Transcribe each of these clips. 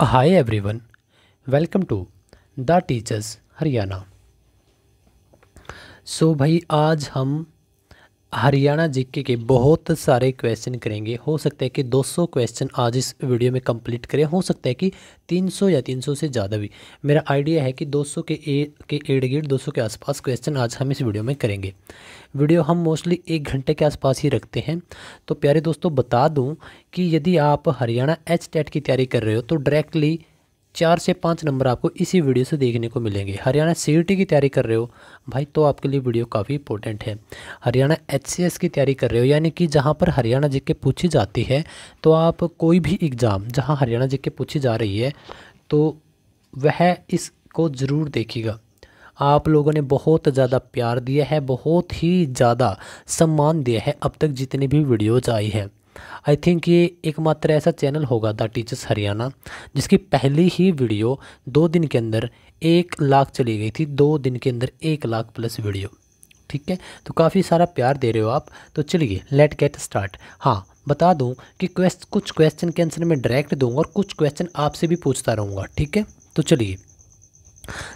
Hi everyone, welcome to the teachers Haryana. So भाई आज हम हरियाणा जीके के बहुत सारे क्वेश्चन करेंगे। हो सकता है कि 200 क्वेश्चन आज इस वीडियो में कंप्लीट करें, हो सकता है कि 300 या 300 से ज़्यादा भी। मेरा आइडिया है कि 200 के इर्द गिर्द 200 के आसपास क्वेश्चन आज हम इस वीडियो में करेंगे। वीडियो हम मोस्टली 1 घंटे के आसपास ही रखते हैं। तो प्यारे दोस्तों, बता दूं कि यदि आप हरियाणा HTET की तैयारी कर रहे हो तो डायरेक्टली 4 से 5 नंबर आपको इसी वीडियो से देखने को मिलेंगे। हरियाणा CET की तैयारी कर रहे हो भाई तो आपके लिए वीडियो काफ़ी इंपॉर्टेंट है। हरियाणा HCS की तैयारी कर रहे हो यानी कि जहाँ पर हरियाणा जीके पूछी जाती है, तो आप कोई भी एग्ज़ाम जहाँ हरियाणा जीके पूछी जा रही है तो वह इसको ज़रूर देखिएगा। आप लोगों ने बहुत ज़्यादा प्यार दिया है, बहुत ही ज़्यादा सम्मान दिया है अब तक जितनी भी वीडियोज़ आई है। आई थिंक ये एकमात्र ऐसा चैनल होगा द टीचर्स हरियाणा जिसकी पहली ही वीडियो 2 दिन के अंदर 1 लाख चली गई थी। 2 दिन के अंदर 1 लाख प्लस वीडियो। ठीक है, तो काफ़ी सारा प्यार दे रहे हो आप। तो चलिए लेट गेट स्टार्ट। हाँ, बता दूं कि कुछ क्वेश्चन के आंसर मैं डायरेक्ट दूंगा और कुछ क्वेश्चन आपसे भी पूछता रहूँगा। ठीक है, तो चलिए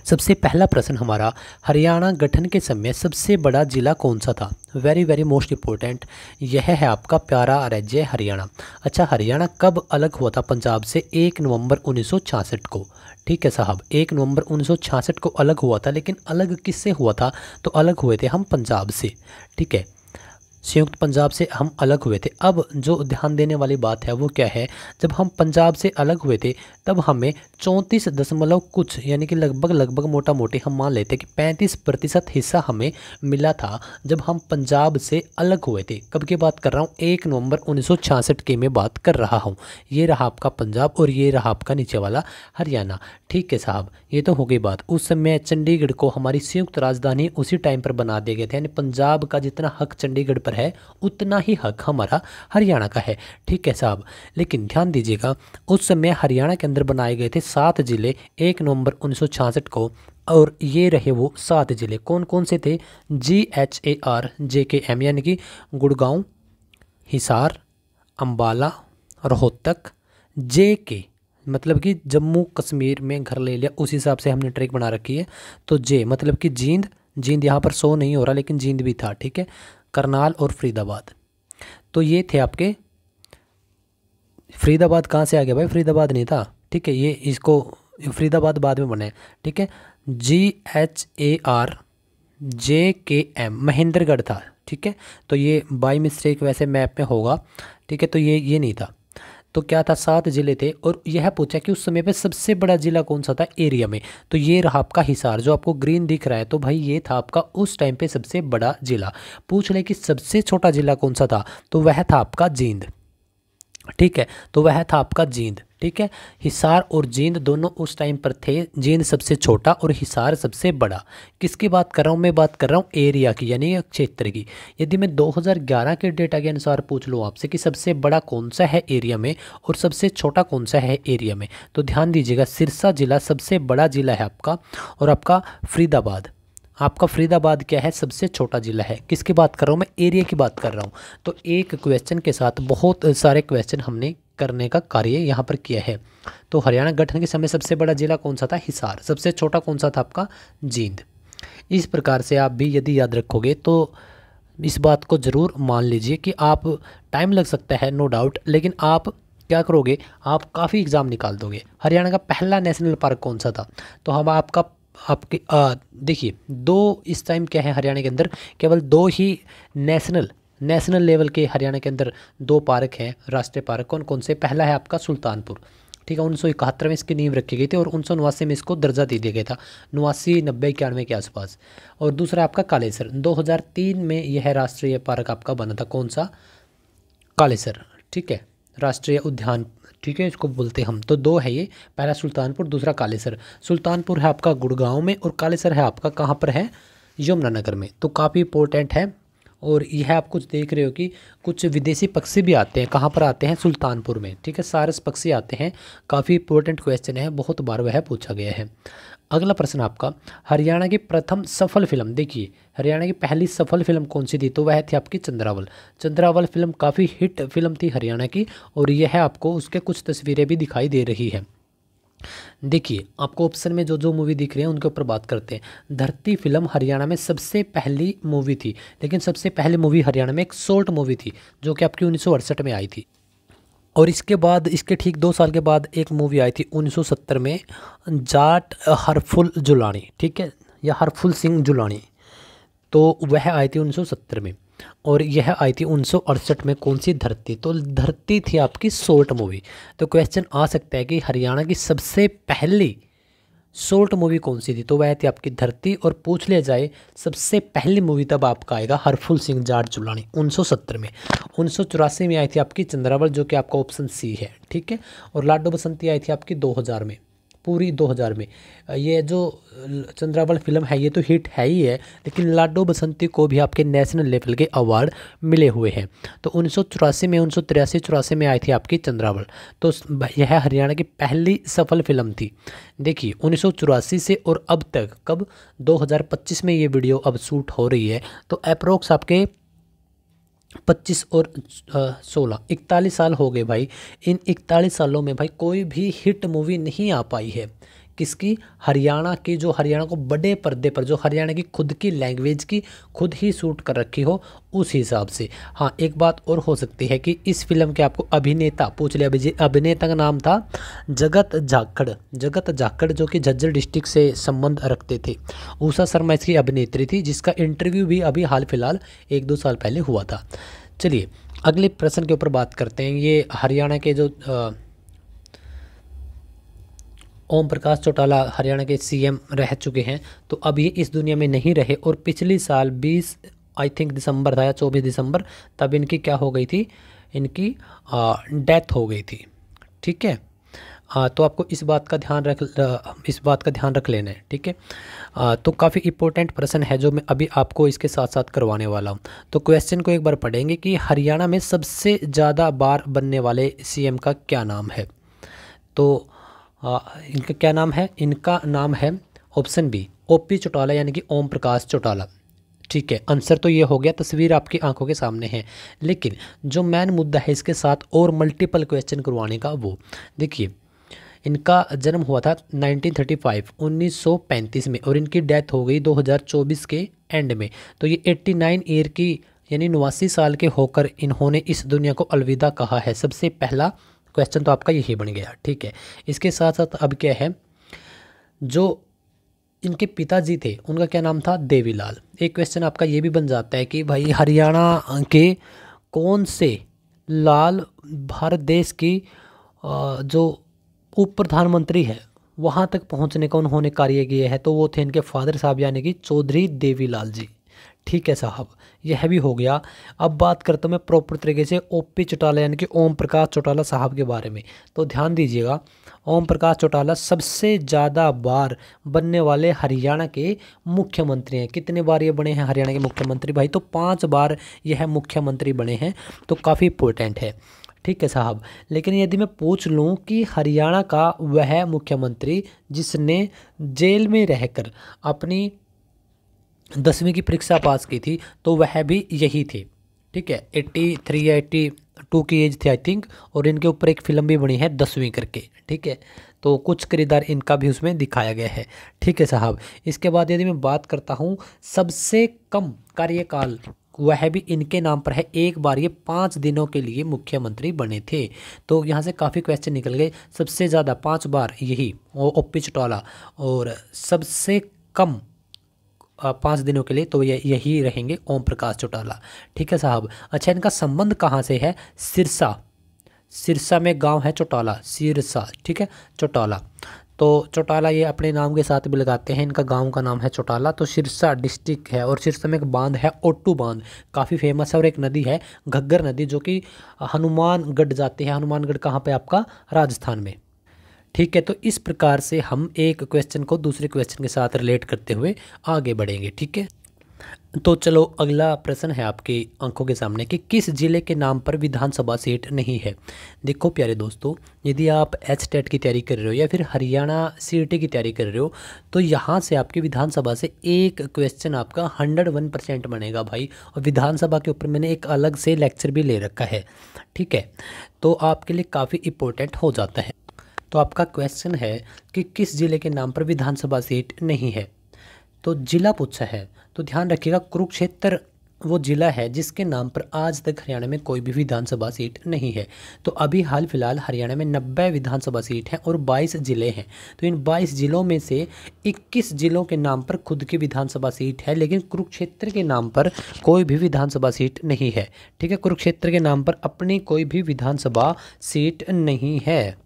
सबसे पहला प्रश्न हमारा, हरियाणा गठन के समय सबसे बड़ा जिला कौन सा था? वेरी वेरी मोस्ट इम्पोर्टेंट, यह है आपका प्यारा राज्य हरियाणा। अच्छा, हरियाणा कब अलग हुआ था पंजाब से? 1 नवंबर 1966 को। ठीक है साहब, 1 नवंबर 1966 को अलग हुआ था। लेकिन अलग किससे हुआ था? तो अलग हुए थे हम पंजाब से। ठीक है, संयुक्त पंजाब से हम अलग हुए थे। अब जो ध्यान देने वाली बात है वो क्या है, जब हम पंजाब से अलग हुए थे तब हमें 34 दशमलव कुछ यानी कि लगभग मोटा मोटी हम मान लेते हैं कि 35% हिस्सा हमें मिला था जब हम पंजाब से अलग हुए थे। कब की बात कर रहा हूँ? 1 नवंबर 1966 की मैं बात कर रहा हूँ। ये रहा आपका पंजाब और ये रहा आपका नीचे वाला हरियाणा। ठीक है साहब, ये तो हो गई बात। उस समय चंडीगढ़ को हमारी संयुक्त राजधानी उसी टाइम पर बना दिए गए थे, यानी पंजाब का जितना हक चंडीगढ़ पर है उतना ही हक हमारा हरियाणा का है। ठीक है साहब, लेकिन ध्यान दीजिएगा उस समय हरियाणा के अंदर बनाए गए थे 7 जिले 1 नवंबर 1966 को। और ये रहे वो 7 जिले, कौन कौन से थे? GHAR JKM यानी कि गुड़गांव, हिसार, अंबाला, रोहतक। JK मतलब कि जम्मू कश्मीर में घर ले लिया, उस हिसाब से हमने ट्रिक बना रखी है। तो J मतलब कि जींद, जींद यहाँ पर शो नहीं हो रहा लेकिन जींद भी था। ठीक है, करनाल और फरीदाबाद। तो ये थे आपके। फरीदाबाद कहाँ से आ गया भाई? फरीदाबाद नहीं था। ठीक है, ये इसको फरीदाबाद बाद में बने। ठीक है, GHAR JKM महेंद्रगढ़ था। ठीक है, तो ये बाई मिस्टेक वैसे मैप में होगा। ठीक है, तो ये नहीं था। तो क्या था? 7 जिले थे। और यह पूछा कि उस समय पे सबसे बड़ा जिला कौन सा था एरिया में? तो ये रहा आपका हिसार, जो आपको ग्रीन दिख रहा है। तो भाई ये था आपका उस टाइम पे सबसे बड़ा जिला। पूछ ले कि सबसे छोटा जिला कौन सा था? तो वह था आपका जींद। ठीक है, तो वह था आपका जींद। ठीक है, हिसार और जींद दोनों उस टाइम पर थे। जींद सबसे छोटा और हिसार सबसे बड़ा। किसकी बात कर रहा हूँ? मैं बात कर रहा हूँ एरिया की, यानी क्षेत्र की। यदि मैं 2011 के डेटा के अनुसार पूछ लूँ आपसे कि सबसे बड़ा कौन सा है एरिया में और सबसे छोटा कौन सा है एरिया में, तो ध्यान दीजिएगा सिरसा जिला सबसे बड़ा जिला है आपका। और आपका फरीदाबाद, आपका फरीदाबाद क्या है? सबसे छोटा जिला है। किसकी बात कर रहा हूँ मैं? एरिया की बात कर रहा हूँ। तो एक क्वेश्चन के साथ बहुत सारे क्वेश्चन हमने करने का कार्य यहाँ पर किया है। तो हरियाणा गठन के समय सबसे बड़ा जिला कौन सा था? हिसार। सबसे छोटा कौन सा था आपका? जींद। इस प्रकार से आप भी यदि याद रखोगे तो इस बात को ज़रूर मान लीजिए कि आप, टाइम लग सकता है नो डाउट, लेकिन आप क्या करोगे? आप काफ़ी एग्ज़ाम निकाल दोगे। हरियाणा का पहला नेशनल पार्क कौन सा था? तो हम आपके देखिए 2 इस टाइम क्या है हरियाणा के अंदर, केवल 2 ही नेशनल लेवल के हरियाणा के अंदर 2 पार्क हैं, राष्ट्रीय पार्क। कौन कौन से? पहला है आपका सुल्तानपुर। ठीक है, 1971 में इसकी नींव रखी गई थी और 1989 में इसको दर्जा दे दिया गया था, 89 90 91 के आसपास। और दूसरा आपका कालेसर, 2003 में यह राष्ट्रीय पार्क आपका बना था। कौन सा? कालेसर। ठीक है, राष्ट्रीय उद्यान। ठीक है, इसको बोलते हम। तो 2 है ये, पहला सुल्तानपुर, दूसरा कालेसर। सुल्तानपुर है आपका गुड़गांव में और कालेसर है आपका कहाँ पर है? यमुनानगर में। तो काफ़ी इंपॉर्टेंट है। और यह आप कुछ देख रहे हो कि कुछ विदेशी पक्षी भी आते हैं। कहाँ पर आते हैं? सुल्तानपुर में। ठीक है, सारस पक्षी आते हैं। काफ़ी इंपॉर्टेंट क्वेश्चन है, बहुत बार वह पूछा गया है। अगला प्रश्न आपका, हरियाणा की प्रथम सफल फिल्म, देखिए हरियाणा की पहली सफल फिल्म कौन सी थी? तो वह थी आपकी चंद्रावल। चंद्रावल फिल्म काफ़ी हिट फिल्म थी हरियाणा की और यह आपको उसके कुछ तस्वीरें भी दिखाई दे रही है। देखिए आपको ऑप्शन में जो जो मूवी दिख रही है उनके ऊपर बात करते हैं। धरती फिल्म हरियाणा में सबसे पहली मूवी थी, लेकिन सबसे पहली मूवी हरियाणा में एक शॉर्ट मूवी थी जो कि आपकी 1968 में आई थी। और इसके बाद इसके ठीक 2 साल के बाद एक मूवी आई थी 1970 में, जाट हरफुल जुलानी, ठीक है, या हरफुल सिंह जुलानी, तो वह आई थी 1970 में। और यह आई थी 1968 में। कौन सी? धरती। तो धरती थी आपकी शॉर्ट मूवी। तो क्वेश्चन आ सकता है कि हरियाणा की सबसे पहली शॉर्ट मूवी कौन सी थी, तो वह थी आपकी धरती। और पूछ लिया जाए सबसे पहली मूवी, तब आपका आएगा हरफुल सिंह जाट जुलानी 1970 में। 1984 में आई थी आपकी चंद्रावल, जो कि आपका ऑप्शन सी है, ठीक है। और लाडो बसंती आई थी आपकी 2000 में, पूरी 2000 में। ये जो चंद्रावल फिल्म है ये तो हिट है ही है, लेकिन लाडो बसंती को भी आपके नेशनल लेवल के अवार्ड मिले हुए हैं। तो 1984 में, 1983-84 में आई थी आपकी चंद्रावल। तो यह हरियाणा की पहली सफल फिल्म थी। देखिए 1984 से और अब तक, कब, 2025 में ये वीडियो अब शूट हो रही है, तो अप्रोक्स आपके 25 और 16 41 साल हो गए भाई। इन 41 सालों में भाई कोई भी हिट मूवी नहीं आ पाई है। किसकी? हरियाणा की, जो हरियाणा को बड़े पर्दे पर, जो हरियाणा की खुद की लैंग्वेज की खुद ही शूट कर रखी हो उस हिसाब से। हाँ, एक बात और हो सकती है कि इस फिल्म के आपको अभिनेता पूछ लिया। अभिनेता का नाम था जगत झाकड़। जगत झाकड़ जो कि झज्जर डिस्ट्रिक्ट से संबंध रखते थे। उषा शर्मा इसकी अभिनेत्री थी, जिसका इंटरव्यू भी अभी हाल फिलहाल 1-2 साल पहले हुआ था। चलिए अगले प्रश्न के ऊपर बात करते हैं। ये हरियाणा के जो ओम प्रकाश चौटाला हरियाणा के सीएम रह चुके हैं, तो अब ये इस दुनिया में नहीं रहे। और पिछले साल 20 आई थिंक दिसंबर था या 24 दिसंबर, तब इनकी क्या हो गई थी, इनकी डेथ हो गई थी, ठीक है। तो आपको इस बात का ध्यान रख लेना है, ठीक है। तो काफ़ी इंपॉर्टेंट प्रश्न है जो मैं अभी आपको इसके साथ साथ करवाने वाला हूँ। तो क्वेश्चन को एक बार पढ़ेंगे कि हरियाणा में सबसे ज़्यादा बार बनने वाले सीएम का क्या नाम है। तो इनका क्या नाम है? इनका नाम है ऑप्शन बी, ओपी चौटाला, यानी कि ओम प्रकाश चौटाला, ठीक है। आंसर तो ये हो गया, तस्वीर आपकी आंखों के सामने है। लेकिन जो मेन मुद्दा है इसके साथ और मल्टीपल क्वेश्चन करवाने का, वो देखिए इनका जन्म हुआ था 1935 में, और इनकी डेथ हो गई 2024 के एंड में। तो ये 89 ईयर की, यानी 89 साल के होकर इन्होंने इस दुनिया को अलविदा कहा है। सबसे पहला क्वेश्चन तो आपका यही बन गया, ठीक है। इसके साथ साथ अब क्या है, जो इनके पिताजी थे उनका क्या नाम था? देवीलाल। एक क्वेश्चन आपका ये भी बन जाता है कि भाई हरियाणा के कौन से लाल भारत देश की जो उप प्रधानमंत्री है वहाँ तक पहुँचने का उन्होंने कार्य किया है, तो वो थे इनके फादर साहब, यानी कि चौधरी देवीलाल जी, ठीक है साहब। यह भी हो गया। अब बात करता हूँ मैं प्रॉपर तरीके से ओपी चौटाला यानी कि ओम प्रकाश चौटाला साहब के बारे में। तो ध्यान दीजिएगा, ओम प्रकाश चौटाला सबसे ज़्यादा बार बनने वाले हरियाणा के मुख्यमंत्री हैं। कितने बार ये बने हैं हरियाणा के मुख्यमंत्री भाई? तो 5 बार यह मुख्यमंत्री बने हैं। तो काफ़ी इंपॉर्टेंट है, ठीक है साहब। लेकिन यदि मैं पूछ लूँ कि हरियाणा का वह मुख्यमंत्री जिसने जेल में रहकर अपनी 10वीं की परीक्षा पास की थी, तो वह भी यही थे, ठीक है। 83 या 82 की एज थी आई थिंक, और इनके ऊपर एक फिल्म भी बनी है 10वीं करके, ठीक है। तो कुछ किरदार इनका भी उसमें दिखाया गया है, ठीक है साहब। इसके बाद यदि मैं बात करता हूँ सबसे कम कार्यकाल, वह भी इनके नाम पर है। एक बार ये 5 दिनों के लिए मुख्यमंत्री बने थे। तो यहाँ से काफ़ी क्वेश्चन निकल गए। सबसे ज़्यादा 5 बार यही ओपी चौटाला, और सबसे कम 5 दिनों के लिए तो यही रहेंगे ओम प्रकाश चौटाला, ठीक है साहब। अच्छा, इनका संबंध कहाँ से है? सिरसा, सिरसा में गांव है चौटाला, सिरसा, ठीक है, चौटाला। तो चौटाला ये अपने नाम के साथ भी लगाते हैं, इनका गांव का नाम है चौटाला। तो सिरसा डिस्ट्रिक्ट है, और सिरसा में एक बांध है ओट्टू बांध, काफ़ी फेमस है। और एक नदी है घग्गर नदी, जो कि हनुमानगढ़ जाती है। हनुमानगढ़ कहाँ पे? आपका राजस्थान में, ठीक है। तो इस प्रकार से हम एक क्वेश्चन को दूसरे क्वेश्चन के साथ रिलेट करते हुए आगे बढ़ेंगे, ठीक है। तो चलो अगला प्रश्न है आपके आंखों के सामने कि किस जिले के नाम पर विधानसभा सीट नहीं है। देखो प्यारे दोस्तों, यदि आप एचटेट की तैयारी कर रहे हो या फिर हरियाणा सीईटी की तैयारी कर रहे हो, तो यहाँ से आपकी विधानसभा से एक क्वेश्चन आपका 101% बनेगा भाई। और विधानसभा के ऊपर मैंने एक अलग से लेक्चर भी ले रखा है, ठीक है। तो आपके लिए काफ़ी इम्पोर्टेंट हो जाता है। तो आपका क्वेश्चन है कि किस जिले के नाम पर विधानसभा सीट नहीं है। तो जिला पूछा है, तो ध्यान रखिएगा कुरुक्षेत्र वो जिला है जिसके नाम पर आज तक हरियाणा में कोई भी विधानसभा सीट नहीं है। तो अभी हाल फिलहाल हरियाणा में 90 विधानसभा सीट हैं और 22 जिले हैं। तो इन 22 जिलों में से 21 जिलों के नाम पर खुद की विधानसभा सीट है, लेकिन कुरुक्षेत्र के नाम पर कोई भी विधानसभा सीट नहीं है। ठीक है, कुरुक्षेत्र के नाम पर अपनी कोई भी विधानसभा सीट नहीं है।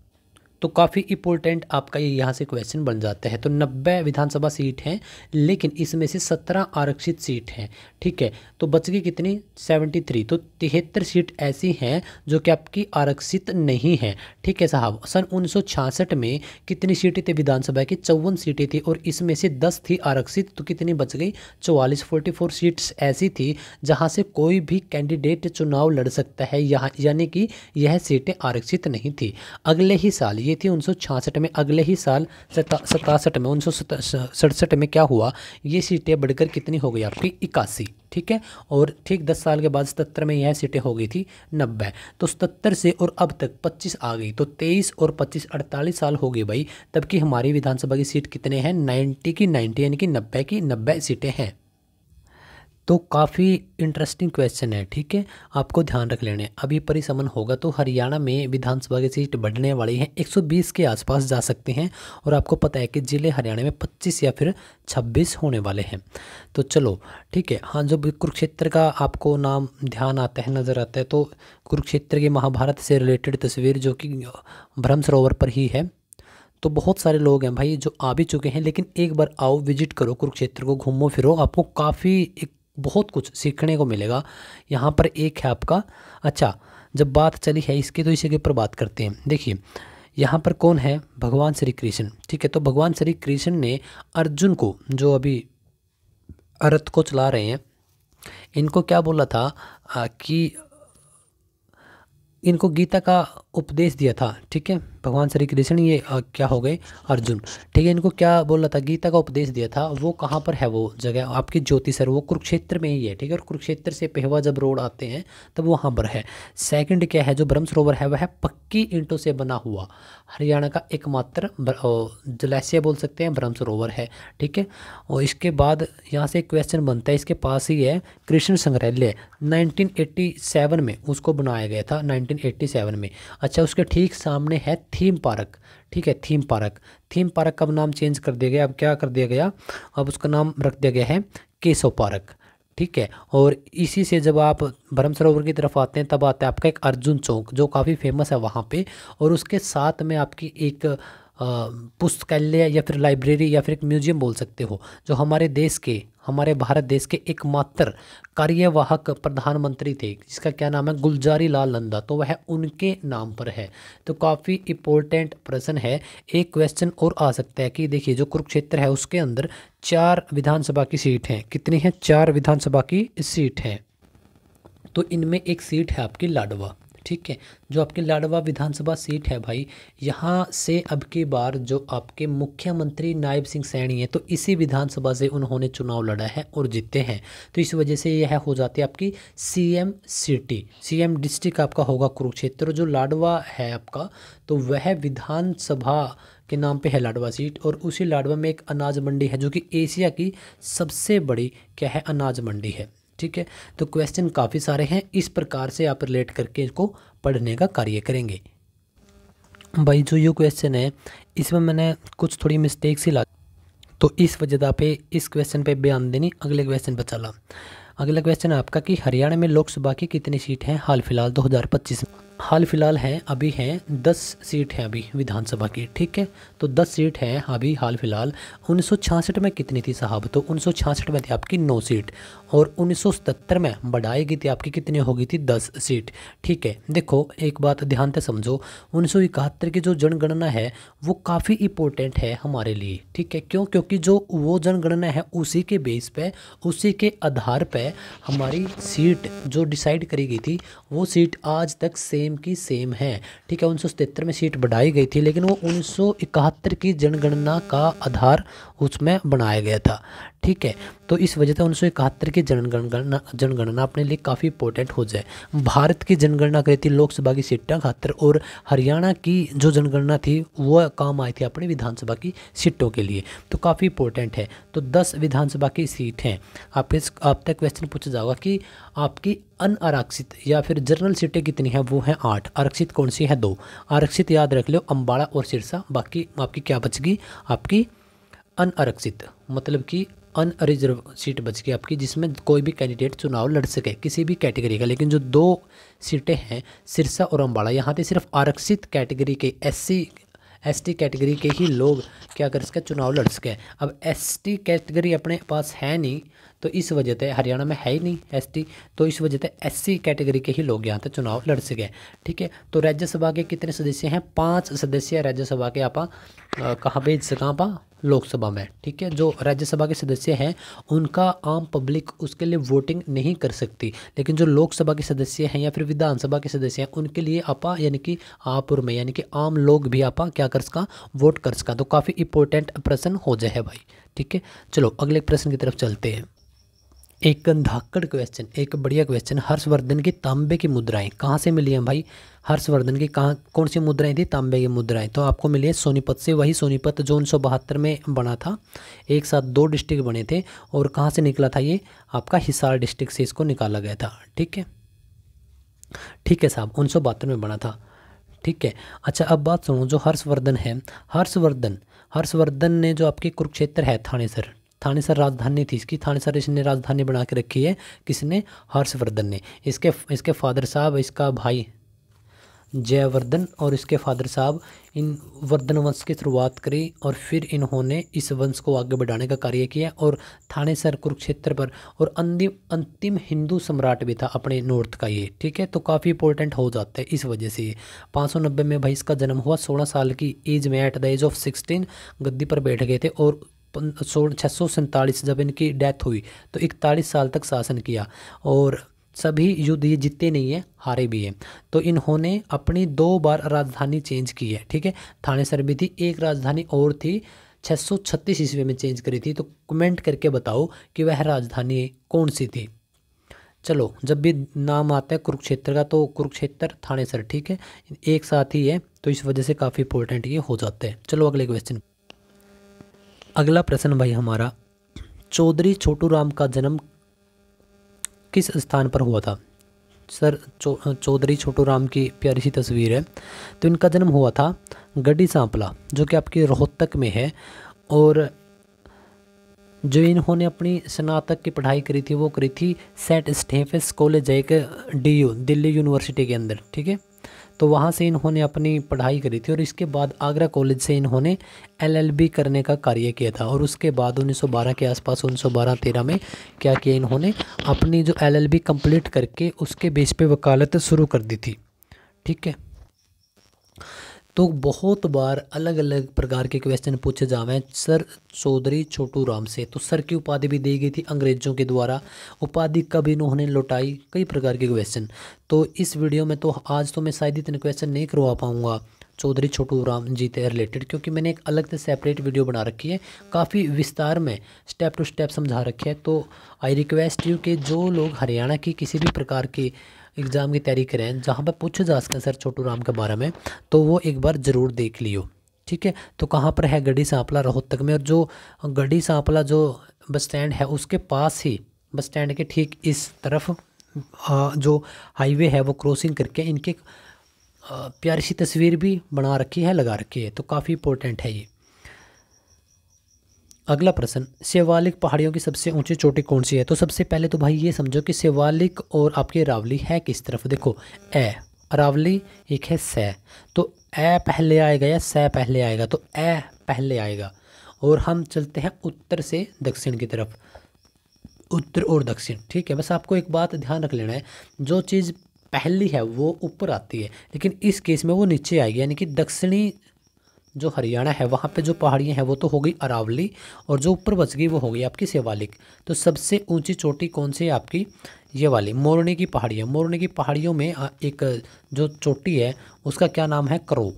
तो काफ़ी इंपॉर्टेंट आपका ये यहाँ से क्वेश्चन बन जाता है। तो 90 विधानसभा सीट हैं, लेकिन इसमें से 17 आरक्षित सीट हैं। ठीक है, तो बच गई कितनी? 73। तो 73 सीट ऐसी हैं जो कि आपकी आरक्षित नहीं है। ठीक है साहब, सन 1966 में कितनी सीटें थी विधानसभा की? 54 सीटें थी और इसमें से 10 थी आरक्षित। तो कितनी बच गई? 44। 44 सीट्स ऐसी थी जहाँ से कोई भी कैंडिडेट चुनाव लड़ सकता है, यहाँ यानी कि यह सीटें आरक्षित नहीं थी। अगले ही साल, ये थी 1966 में, अगले ही साल 67 में 1967 में क्या हुआ? ये सीटें बढ़कर कितनी हो गई आपकी? 81। ठीक है, और ठीक 10 साल के बाद 77 में यह सीटें हो गई थी 90। तो 77 से और अब तक 25 आ गई, तो 23 और 25 48 साल हो गए भाई। तब की हमारी विधानसभा की सीट कितने हैं? 90 की 90, यानी कि 90 की 90 सीटें हैं। तो काफ़ी इंटरेस्टिंग क्वेश्चन है। ठीक है, आपको ध्यान रख लेने। अभी परिसमन होगा तो हरियाणा में विधानसभा की सीट बढ़ने वाली है, 120 के आसपास जा सकते हैं। और आपको पता है कि जिले हरियाणा में 25 या फिर 26 होने वाले हैं। तो चलो ठीक है। हाँ, जो भी कुरुक्षेत्र का आपको नाम ध्यान आता है, नज़र आता है, तो कुरुक्षेत्र की महाभारत से रिलेटेड तस्वीर जो कि ब्रह्म सरोवर पर ही है। तो बहुत सारे लोग हैं भाई जो आ भी चुके हैं, लेकिन एक बार आओ, विजिट करो कुरुक्षेत्र को, घूमो फिरो, आपको काफ़ी बहुत कुछ सीखने को मिलेगा। यहाँ पर एक है आपका, अच्छा जब बात चली है इसकी तो इसी के ऊपर बात करते हैं। देखिए यहाँ पर कौन है? भगवान श्री कृष्ण। ठीक है, तो भगवान श्री कृष्ण ने अर्जुन को, जो अभी रथ को चला रहे हैं, इनको क्या बोला था कि इनको गीता का उपदेश दिया था। ठीक है, भगवान श्री कृष्ण, ये क्या हो गए? अर्जुन। ठीक है, इनको क्या बोला था? गीता का उपदेश दिया था। वो कहाँ पर है वो जगह? आपकी ज्योति सर, वो कुरुक्षेत्र में ही है। ठीक है, और कुरुक्षेत्र से पेहवा जब रोड आते हैं तब वहाँ पर है। सेकंड क्या है? जो ब्रह्म सरोवर है वह है पक्की ईंटों से बना हुआ हरियाणा का एकमात्र जलाशय बोल सकते हैं, ब्रह्म सरोवर है। ठीक है, और इसके बाद यहाँ से एक क्वेश्चन बनता है, इसके पास ही है कृष्ण संग्रहालय, 1987 में उसको बनाया गया था, 1987 में। अच्छा, उसके ठीक सामने है थीम पार्क। ठीक है, थीम पार्क। थीम पार्क का नाम चेंज कर दिया गया। अब क्या कर दिया गया? अब उसका नाम रख दिया गया है केशव पार्क। ठीक है, और इसी से जब आप ब्रह्म सरोवर की तरफ आते हैं तब आता है आपका एक अर्जुन चौक, जो काफ़ी फेमस है वहाँ पे। और उसके साथ में आपकी एक पुस्तकालय या फिर लाइब्रेरी या फिर एक म्यूजियम बोल सकते हो, जो हमारे देश के, हमारे भारत देश के एकमात्र कार्यवाहक प्रधानमंत्री थे, जिसका क्या नाम है? गुलजारी लाल नंदा। तो वह उनके नाम पर है। तो काफ़ी इम्पोर्टेंट प्रश्न है। एक क्वेश्चन और आ सकता है कि देखिए जो कुरुक्षेत्र है उसके अंदर 4 विधानसभा की सीट हैं। कितनी है? 4 विधानसभा की सीट हैं। तो इनमें एक सीट है आपकी लाडवा। ठीक है, जो आपकी लाडवा विधानसभा सीट है भाई, यहाँ से अब की बार जो आपके मुख्यमंत्री नायब सिंह सैनी है, तो इसी विधानसभा से उन्होंने चुनाव लड़ा है और जीते हैं। तो इस वजह से यह हो जाती है आपकी सीएम सिटी, सीएम डिस्ट्रिक्ट आपका होगा कुरुक्षेत्र। जो लाडवा है आपका, तो वह विधानसभा के नाम पे है लाडवा सीट। और उसी लाडवा में एक अनाज मंडी है, जो कि एशिया की सबसे बड़ी क्या है? अनाज मंडी है। ठीक है, तो क्वेश्चन काफ़ी सारे हैं, इस प्रकार से आप रिलेट करके इसको पढ़ने का कार्य करेंगे। भाई जो ये क्वेश्चन है इसमें मैंने कुछ थोड़ी मिस्टेक्स ही ला, तो इस वजह पे इस क्वेश्चन पे बयान देनी। अगले क्वेश्चन पर चला। अगला क्वेश्चन है आपका कि हरियाणा में लोकसभा की कितनी सीट हैं हाल फिलहाल 2025 में? हाल फिलहाल हैं, अभी हैं 10 सीट हैं अभी विधानसभा की। ठीक है, तो 10 सीट हैं अभी हाल फिलहाल। 1966 में कितनी थी साहब? तो 1966 में थी आपकी 9 सीट, और 1977 में बढ़ाई गई थी आपकी, कितनी हो गई थी? 10 सीट। ठीक है, देखो एक बात ध्यान से समझो, 1971 की जो जनगणना है वो काफ़ी इंपॉर्टेंट है हमारे लिए। ठीक है, क्यों? क्योंकि जो वो जनगणना है उसी के बेस पे, उसी के आधार पे हमारी सीट जो डिसाइड करी गई थी, वो सीट आज तक सेम सेम की सेम है। ठीक है, 1977 में सीट बढ़ाई गई थी, लेकिन वो 1971 की जनगणना का आधार उसमें बनाया गया था। ठीक है, तो इस वजह से 1971 की जनगणना अपने लिए काफ़ी इंपॉर्टेंट हो जाए। भारत की जनगणना करी थी लोकसभा की सीटें खातर, और हरियाणा की जो जनगणना थी वो काम आई थी अपनी विधानसभा की सीटों के लिए, तो काफ़ी इंपॉर्टेंट है। तो 10 विधानसभा की सीट हैं। आप तक क्वेश्चन पूछा जाएगा कि आपकी अनारक्षित या फिर जनरल सीटें कितनी हैं, वो हैं 8। आरक्षित कौन सी है? 2। आरक्षित याद रख लो, अम्बाड़ा और सिरसा। बाकी आपकी क्या बच गई? आपकी अनारक्षित, मतलब कि अनरिजर्व सीट बच गई आपकी, जिसमें कोई भी कैंडिडेट चुनाव लड़ सके किसी भी कैटेगरी का। लेकिन जो 2 सीटें हैं सिरसा और अम्बाड़ा, यहाँ पे सिर्फ आरक्षित कैटेगरी के SC कैटेगरी के ही लोग क्या कर सके? चुनाव लड़ सके। अब ST कैटेगरी अपने पास है नहीं, तो इस वजह से हरियाणा में है ही नहीं ST, तो इस वजह से SC कैटेगरी के ही लोग यहाँ पे चुनाव लड़ सके। ठीक है, तो राज्यसभा के कितने सदस्य हैं? 5 सदस्य राज्यसभा के। आप कहाँ भेज सकें? आप लोकसभा में। ठीक है, जो राज्यसभा के सदस्य हैं उनका आम पब्लिक उसके लिए वोटिंग नहीं कर सकती, लेकिन जो लोकसभा के सदस्य हैं या फिर विधानसभा के सदस्य हैं उनके लिए आपा यानी कि आप और मैं यानी कि आम लोग भी आपा क्या कर सका? वोट कर सका। तो काफ़ी इंपॉर्टेंट प्रश्न हो जाए है भाई। ठीक है, चलो अगले प्रश्न की तरफ चलते हैं। एक धाकड़ क्वेश्चन, एक बढ़िया क्वेश्चन। हर्षवर्धन की तांबे की मुद्राएं कहाँ से मिली हैं भाई? हर्षवर्धन की कौन सी मुद्राएं थी? तांबे की मुद्राएं। तो आपको मिली है सोनीपत से, वही सोनीपत जो 1972 में बना था। एक साथ 2 डिस्ट्रिक्ट बने थे, और कहाँ से निकला था? ये आपका हिसार डिस्ट्रिक्ट से इसको निकाला गया था। ठीक है, ठीक है साहब, 1972 में बना था। ठीक है, अच्छा अब बात सुनो, जो हर्षवर्धन है, हर्षवर्धन ने जो आपकी कुरुक्षेत्र है, थानेसर राजधानी थी इसकी। थानेसर इसने राजधानी बना के रखी है। किसने? हर्षवर्धन ने। इसके फादर साहब, इसका भाई जयवर्धन और इसके फादर साहब इन वर्धन वंश की शुरुआत करी, और फिर इन्होंने इस वंश को आगे बढ़ाने का कार्य किया, और थानेसर कुरुक्षेत्र पर, और अंतिम हिंदू सम्राट भी था अपने नॉर्थ का ये। ठीक है, तो काफ़ी इंपॉर्टेंट हो जाता है इस वजह से। 590 में भाई इसका जन्म हुआ। 16 साल की एज में, एट द एज ऑफ 16 गद्दी पर बैठ गए थे, और 647 जब इनकी डेथ हुई तो 41 साल तक शासन किया, और सभी युद्ध ये जीते नहीं है, हारे भी हैं। तो इन्होंने अपनी 2 बार राजधानी चेंज की है। ठीक है, थानेसर भी थी, एक राजधानी और थी 636 ईस्वी में चेंज करी थी। तो कमेंट करके बताओ कि वह राजधानी कौन सी थी। चलो, जब भी नाम आता है कुरुक्षेत्र का तो कुरुक्षेत्र थानेसर, ठीक है, एक साथ ही है, तो इस वजह से काफ़ी इंपॉर्टेंट ये हो जाते हैं। चलो अगले क्वेश्चन। अगला प्रश्न भाई हमारा, चौधरी छोटू राम का जन्म किस स्थान पर हुआ था? सर चौधरी छोटू राम की प्यारी सी तस्वीर है। तो इनका जन्म हुआ था गढ़ी सांपला, जो कि आपकी रोहतक में है, और जो इन्होंने अपनी स्नातक की पढ़ाई करी थी वो करी थी सेंट स्टेफेंस कॉलेज, एक DU दिल्ली यूनिवर्सिटी के अंदर। ठीक है, तो वहाँ से इन्होंने अपनी पढ़ाई करी थी, और इसके बाद आगरा कॉलेज से इन्होंने LLB करने का कार्य किया था, और उसके बाद 1912 के आसपास 1912-13 में क्या किया इन्होंने? अपनी जो LLB कंप्लीट करके उसके बेस पे वकालत शुरू कर दी थी। ठीक है, तो बहुत बार अलग अलग प्रकार के क्वेश्चन पूछे जावे सर चौधरी छोटू राम से। तो सर की उपाधि भी दी गई थी अंग्रेजों के द्वारा, उपाधि कब इन्होंने लौटाई, कई प्रकार के क्वेश्चन। तो इस वीडियो में तो आज तो मैं शायद इतने क्वेश्चन नहीं करवा पाऊँगा चौधरी छोटू राम जी से रिलेटेड, क्योंकि मैंने एक अलग से सेपरेट वीडियो बना रखी है, काफ़ी विस्तार में स्टेप टू स्टेप समझा रखे है। तो आई रिक्वेस्ट यू कि जो लोग हरियाणा की किसी भी प्रकार की एग्ज़ाम की तैयारी करें जहाँ पर पूछा जा सके सर छोटू राम के बारे में, तो वो एक बार ज़रूर देख लियो। ठीक है, तो कहाँ पर है? गढ़ी सांपला रोहतक में, और जो गढ़ी सांपला जो बस स्टैंड है उसके पास ही, बस स्टैंड के ठीक इस तरफ जो हाईवे है वो क्रॉसिंग करके इनके प्यारी सी तस्वीर भी बना रखी है, लगा रखी है, तो काफ़ी इंपॉर्टेंट है ये। अगला प्रश्न, शिवालिक पहाड़ियों की सबसे ऊंची चोटी कौन सी है? तो सबसे पहले तो भाई ये समझो कि शिवालिक और आपकी अरावली है किस तरफ। देखो ए अरावली, एक है सै, तो ए पहले आएगा या सै पहले आएगा? तो ए पहले आएगा। और हम चलते हैं उत्तर से दक्षिण की तरफ, उत्तर और दक्षिण। ठीक है, बस आपको एक बात ध्यान रख लेना है, जो चीज़ पहली है वो ऊपर आती है, लेकिन इस केस में वो नीचे आएगी, यानी कि दक्षिणी जो हरियाणा है वहाँ पे जो पहाड़ियाँ हैं वो तो हो गई अरावली, और जो ऊपर बच गई वो हो गई आपकी शिवालिक। तो सबसे ऊंची चोटी कौन सी है आपकी, ये वाली मोरनी की पहाड़ियाँ। मोरनी की पहाड़ियों में एक जो चोटी है उसका क्या नाम है, करो,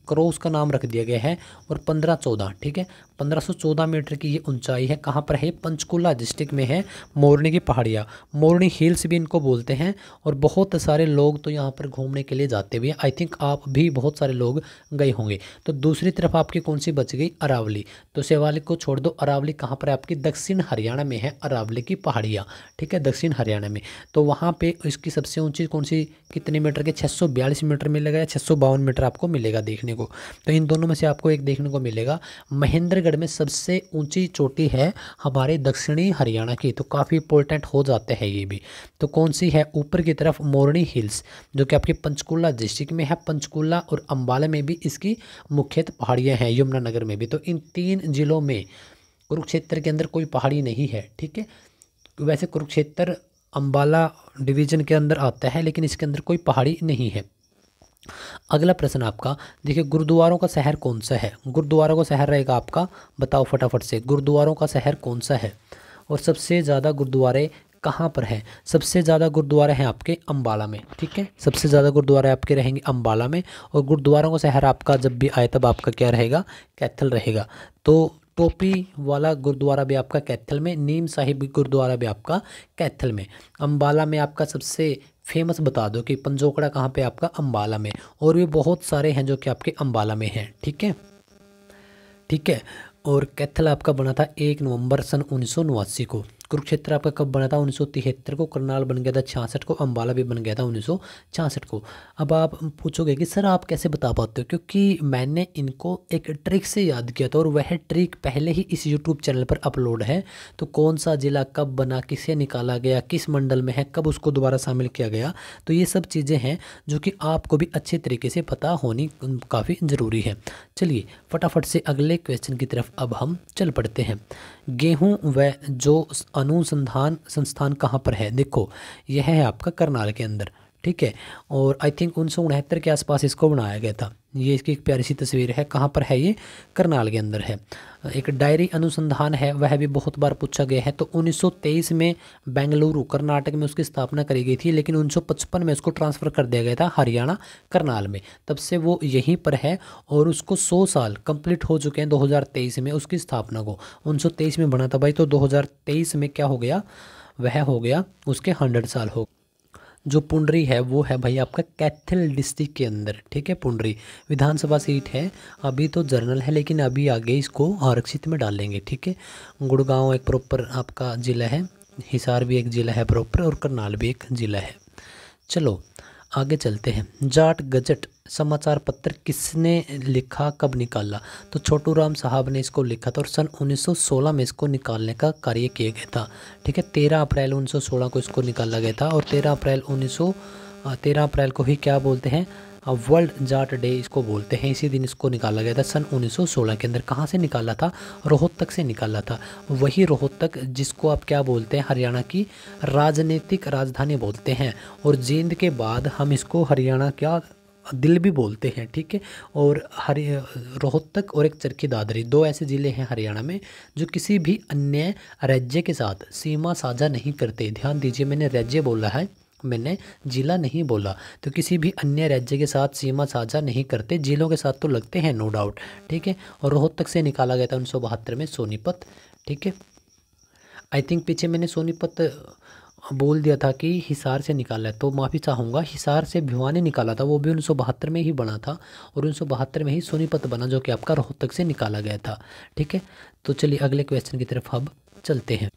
करो उसका नाम रख दिया गया है। और 1514, ठीक है, 1514 मीटर की ये ऊंचाई है। कहाँ पर है, पंचकुला डिस्ट्रिक्ट में है मोरनी की पहाड़ियाँ। मोरनी हिल्स भी इनको बोलते हैं। और बहुत सारे लोग तो यहाँ पर घूमने के लिए जाते भी हैं। आई थिंक आप भी बहुत सारे लोग गए होंगे। तो दूसरी तरफ आपकी कौन सी बच गई, अरावली। तो शिवालिक को छोड़ दो, अरावली कहाँ पर है आपकी, दक्षिण हरियाणा में है अरावली की पहाड़ियाँ, ठीक है, दक्षिण हरियाणा में। तो वहाँ पे इसकी सबसे ऊंची कौन सी, कितने मीटर के, 642 मीटर मिलेगा या 652 मीटर आपको मिलेगा देखने को। तो इन दोनों में से आपको एक देखने को मिलेगा। महेंद्रगढ़ में सबसे ऊंची चोटी है हमारे दक्षिणी हरियाणा की, तो काफ़ी इंपॉर्टेंट हो जाते हैं ये भी। तो कौन सी है, ऊपर की तरफ मोरनी हिल्स, जो कि आपके पंचकुला डिस्ट्रिक्ट में है। पंचकुला और अंबाला में भी इसकी मुख्यतः पहाड़ियाँ हैं, यमुनानगर में भी। तो इन 3 जिलों में कुरुक्षेत्र के अंदर कोई पहाड़ी नहीं है, ठीक है। वैसे कुरुक्षेत्र अंबाला डिवीजन के अंदर आता है, लेकिन इसके अंदर कोई पहाड़ी नहीं है। अगला प्रश्न आपका, देखिए गुरुद्वारों का शहर कौन सा है। गुरुद्वारों का शहर रहेगा आपका, बताओ फटाफट से, गुरुद्वारों का शहर कौन सा है। और सबसे ज़्यादा गुरुद्वारे कहाँ पर है, सबसे ज़्यादा गुरुद्वारे हैं आपके अंबाला में, ठीक है, सबसे ज़्यादा गुरुद्वारे आपके रहेंगे अंबाला में। और गुरुद्वारों का शहर आपका जब भी आए तब आपका क्या रहेगा, कैथल रहेगा। तो टोपी वाला गुरुद्वारा भी आपका कैथल में, नीम साहिब गुरुद्वारा भी आपका कैथल में। अंबाला में आपका सबसे फेमस बता दो कि पंजोकड़ा कहाँ पे आपका, अंबाला में। और भी बहुत सारे हैं जो कि आपके अंबाला में हैं, ठीक है, ठीक है। और कैथल आपका बना था 1 नवंबर सन 1989 को। कुरुक्षेत्र आपका कब बना था, 1973 को। करनाल बन गया था 66 को। अंबाला भी बन गया था 1966 को। अब आप पूछोगे कि सर आप कैसे बता पाते हो, क्योंकि मैंने इनको एक ट्रिक से याद किया था, और वह ट्रिक पहले ही इस यूट्यूब चैनल पर अपलोड है। तो कौन सा जिला कब बना, किसे निकाला गया, किस मंडल में है, कब उसको दोबारा शामिल किया गया, तो ये सब चीज़ें हैं जो कि आपको भी अच्छे तरीके से पता होनी काफ़ी ज़रूरी है। चलिए फटाफट से अगले क्वेश्चन की तरफ अब हम चल पड़ते हैं। गेहूं व जो अनुसंधान संस्थान कहाँ पर है, देखो यह है आपका करनाल के अंदर, ठीक है। और आई थिंक 1969 के आसपास इसको बनाया गया था। ये इसकी एक प्यारी सी तस्वीर है, कहाँ पर है ये, करनाल के अंदर है। एक डायरी अनुसंधान है, वह भी बहुत बार पूछा गया है। तो 1923 में बेंगलुरु कर्नाटक में उसकी स्थापना करी गई थी, लेकिन 1955 में उसको ट्रांसफ़र कर दिया गया था हरियाणा करनाल में। तब से वो यहीं पर है, और उसको 100 साल कंप्लीट हो चुके हैं 2023 में उसकी स्थापना को। 1923 में बना था भाई, तो 2023 में क्या हो गया, वह हो गया उसके 100 साल हो। जो पुंडरी है वो है भाई आपका कैथल डिस्ट्रिक्ट के अंदर, ठीक है। पुंडरी विधानसभा सीट है, अभी तो जर्नल है, लेकिन अभी आगे इसको आरक्षित में डालेंगे, ठीक है। गुड़गांव एक प्रॉपर आपका ज़िला है, हिसार भी एक ज़िला है प्रॉपर, और करनाल भी एक ज़िला है। चलो आगे चलते हैं। जाट गजट समाचार पत्र किसने लिखा, कब निकाला, तो छोटू राम साहब ने इसको लिखा था, और सन 1916 में इसको निकालने का कार्य किया गया था, ठीक है। 13 अप्रैल 1916 को इसको निकाला गया था। और 13 अप्रैल को ही क्या बोलते हैं, वर्ल्ड जाट डे इसको बोलते हैं। इसी दिन इसको निकाला गया था सन 1916 के अंदर। कहाँ से निकाला था, रोहतक से निकाला था। वही रोहतक जिसको आप क्या बोलते हैं, हरियाणा की राजनीतिक राजधानी बोलते हैं। और जींद के बाद हम इसको हरियाणा क्या दिल भी बोलते हैं, ठीक है। और रोहतक और एक चरखी दादरी, 2 ऐसे ज़िले हैं हरियाणा में जो किसी भी अन्य राज्य के साथ सीमा साझा नहीं करते। ध्यान दीजिए, मैंने राज्य बोला है, मैंने जिला नहीं बोला। तो किसी भी अन्य राज्य के साथ सीमा साझा नहीं करते, जिलों के साथ तो लगते हैं नो डाउट, ठीक है। और रोहतक से निकाला गया था 1972 में सोनीपत, ठीक है। आई थिंक पीछे मैंने सोनीपत बोल दिया था कि हिसार से निकाला है, तो माफ़ी चाहूँगा। हिसार से भिवानी निकाला था, वो भी 1972 में ही बना था, और 1972 में ही सोनीपत बना, जो कि आपका रोहतक से निकाला गया था, ठीक है। तो चलिए अगले क्वेश्चन की तरफ अब चलते हैं।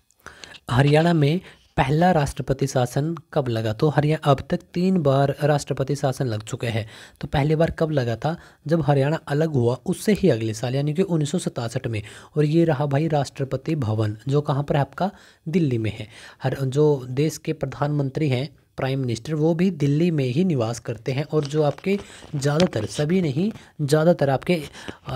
हरियाणा में पहला राष्ट्रपति शासन कब लगा, तो हरियाणा अब तक 3 बार राष्ट्रपति शासन लग चुके हैं। तो पहली बार कब लगा था, जब हरियाणा अलग हुआ उससे ही अगले साल, यानी कि 1967 में। और ये रहा भाई राष्ट्रपति भवन, जो कहाँ पर है आपका, दिल्ली में है। जो देश के प्रधानमंत्री हैं प्राइम मिनिस्टर वो भी दिल्ली में ही निवास करते हैं, और जो आपके ज़्यादातर, सभी नहीं, ज़्यादातर आपके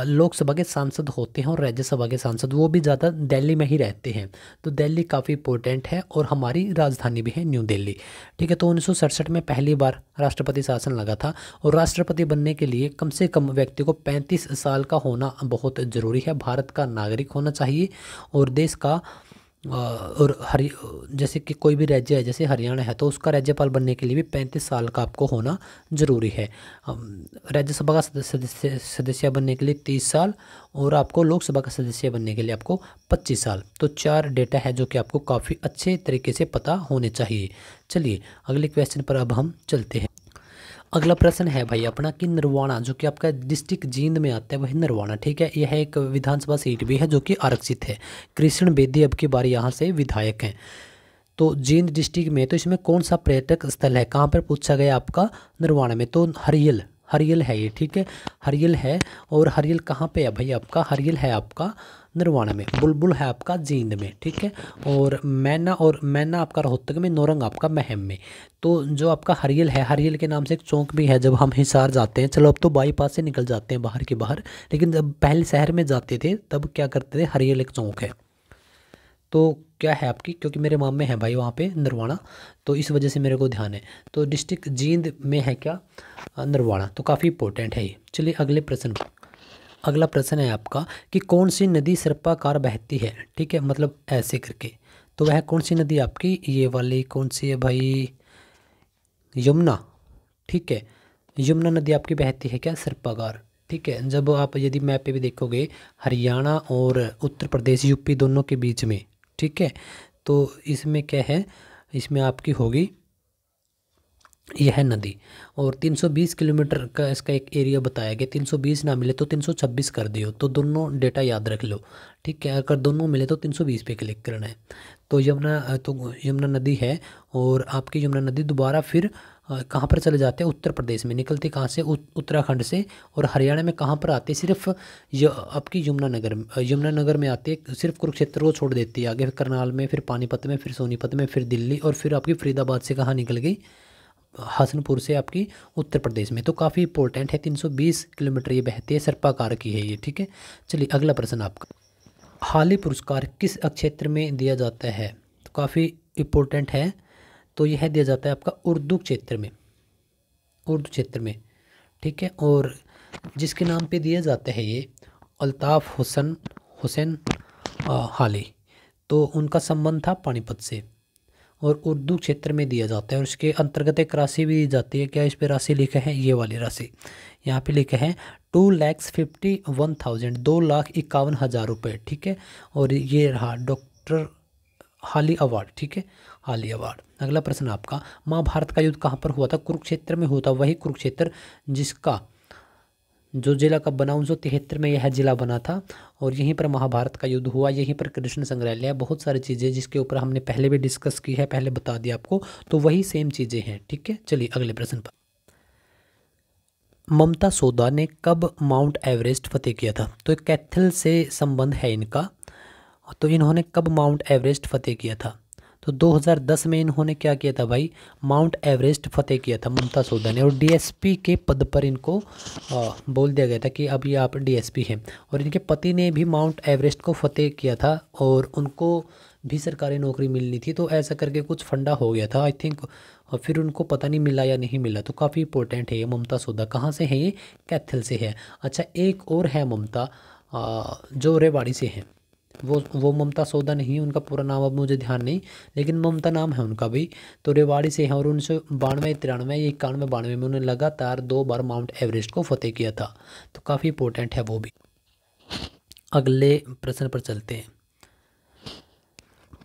लोकसभा के सांसद होते हैं और राज्यसभा के सांसद वो भी ज़्यादा दिल्ली में ही रहते हैं। तो दिल्ली काफ़ी इंपॉर्टेंट है और हमारी राजधानी भी है न्यू दिल्ली। ठीक है, तो 1967 में पहली बार राष्ट्रपति शासन लगा था, और राष्ट्रपति बनने के लिए कम से कम व्यक्ति को 35 साल का होना बहुत ज़रूरी है, भारत का नागरिक होना चाहिए, और देश का और जैसे कि कोई भी राज्य है, जैसे हरियाणा है, तो उसका राज्यपाल बनने के लिए भी 35 साल का आपको होना ज़रूरी है। राज्यसभा का सदस्य बनने के लिए 30 साल, और आपको लोकसभा का सदस्य बनने के लिए आपको 25 साल। तो 4 डेटा है जो कि आपको काफ़ी अच्छे तरीके से पता होने चाहिए। चलिए अगले क्वेश्चन पर अब हम चलते हैं। अगला प्रश्न है भाई अपना कि नरवाना, जो कि आपका डिस्ट्रिक्ट जींद में आता है, वही नरवाना। ठीक है, यह एक विधानसभा सीट भी है जो कि आरक्षित है। कृष्ण बेदी अब की बार यहाँ से विधायक हैं। तो जींद डिस्ट्रिक्ट में, तो इसमें कौन सा पर्यटक स्थल है, कहाँ पर पूछा गया आपका, नरवाना में। तो हरियल है ये। ठीक है, हरियल है, और हरियल कहाँ पे है भाई आपका, हरियल है आपका नरवाना में। बुलबुल है आपका जींद में। ठीक है, और मैना आपका रोहतक में, नौरंग आपका महम में। तो जो आपका हरियल है, हरियल के नाम से एक चौक भी है। जब हम हिसार जाते हैं, चलो अब तो बाईपास से निकल जाते हैं बाहर के बाहर, लेकिन जब पहले शहर में जाते थे तब क्या करते थे, हरियल एक चौक है। तो क्या है आपकी, क्योंकि मेरे मामे हैं भाई वहाँ पे नरवाना, तो इस वजह से मेरे को ध्यान है। तो डिस्ट्रिक्ट जींद में है क्या, नरवाना। तो काफ़ी इंपॉर्टेंट है ये। चलिए अगला प्रश्न है आपका कि कौन सी नदी सर्पाकार बहती है। ठीक है, मतलब ऐसे करके। तो वह कौन सी नदी आपकी, ये वाली कौन सी है भाई, यमुना। ठीक है, यमुना नदी आपकी बहती है क्या, सर्पाकार। ठीक है, जब आप यदि मैप पे भी देखोगे, हरियाणा और उत्तर प्रदेश यूपी दोनों के बीच में। ठीक है, तो इसमें क्या है, इसमें आपकी होगी यह नदी, और 320 किलोमीटर का इसका एक एरिया बताया गया। 320 ना मिले तो 326 कर दियो, तो दोनों डेटा याद रख लो। ठीक है, अगर दोनों मिले तो 320 पे क्लिक करना है। तो यमुना नदी है, और आपकी यमुना नदी दोबारा फिर कहाँ पर चले जाते हैं, उत्तर प्रदेश में। निकलती कहाँ से, उत्तराखंड से, और हरियाणा में कहाँ पर आती है, सिर्फ आपकी यमुनानगर में आती है, सिर्फ कुरुक्षेत्र को छोड़ देती है। आगे फिर करनाल में, फिर पानीपत में, फिर सोनीपत में, फिर दिल्ली, और फिर आपकी फरीदाबाद से कहाँ निकल गई, हसनपुर से आपकी उत्तर प्रदेश में। तो काफ़ी इंपॉर्टेंट है, 320 किलोमीटर ये बहती है, सर्पाकार की है ये। ठीक है, चलिए अगला प्रश्न आपका, हाली पुरस्कार किस क्षेत्र में दिया जाता है। तो काफ़ी इंपॉर्टेंट है, तो यह दिया जाता है आपका उर्दू क्षेत्र में। ठीक है, और जिसके नाम पे दिया जाता है ये, अल्ताफ़ हुसैन हाली। तो उनका संबंध था पानीपत से, और उर्दू क्षेत्र में दिया जाता है, और इसके अंतर्गत एक राशि भी दी जाती है। क्या इस पे राशि लिखा है, ये वाली राशि यहाँ पे लिखा है 2,51,000, 2,51,000 रुपये। ठीक है, और ये रहा डॉक्टर हाली अवार्ड। ठीक है, हाली अवार्ड। अगला प्रश्न आपका, महाभारत का युद्ध कहाँ पर हुआ था, कुरुक्षेत्र में हुआ था। वही कुरुक्षेत्र जिसका जो जिला कब बना, 1973 में यह जिला बना था, और यहीं पर महाभारत का युद्ध हुआ। यहीं पर कृष्ण संग्रहालय है, बहुत सारी चीज़ें जिसके ऊपर हमने पहले भी डिस्कस की है, पहले बता दिया आपको, तो वही सेम चीज़ें हैं। ठीक है, चलिए अगले प्रश्न पर, ममता सोदा ने कब माउंट एवरेस्ट फतेह किया था। तो कैथल से संबंध है इनका, तो इन्होंने कब माउंट एवरेस्ट फतेह किया था। तो 2010 में इन्होंने क्या किया था भाई, माउंट एवरेस्ट फतेह किया था ममता सोदा ने, और डीएसपी के पद पर इनको बोल दिया गया था कि अब ये आप डीएसपी हैं। और इनके पति ने भी माउंट एवरेस्ट को फतेह किया था, और उनको भी सरकारी नौकरी मिलनी थी, तो ऐसा करके कुछ फंडा हो गया था आई थिंक, और फिर उनको पता नहीं मिला या नहीं मिला। तो काफ़ी इंपॉर्टेंट है ये ममता सोदा। कहाँ से है ये, कैथल से है। अच्छा, एक और है ममता जो रेवाड़ी से हैं, वो ममता सोदा नहीं, उनका पूरा नाम अब मुझे ध्यान नहीं, लेकिन ममता नाम है उनका भी। तो रेवाड़ी से हैं, और 1992, 93, 91, 92 में उन्होंने लगातार 2 बार माउंट एवरेस्ट को फतेह किया था। तो काफ़ी इंपॉर्टेंट है वो भी। अगले प्रश्न पर चलते हैं,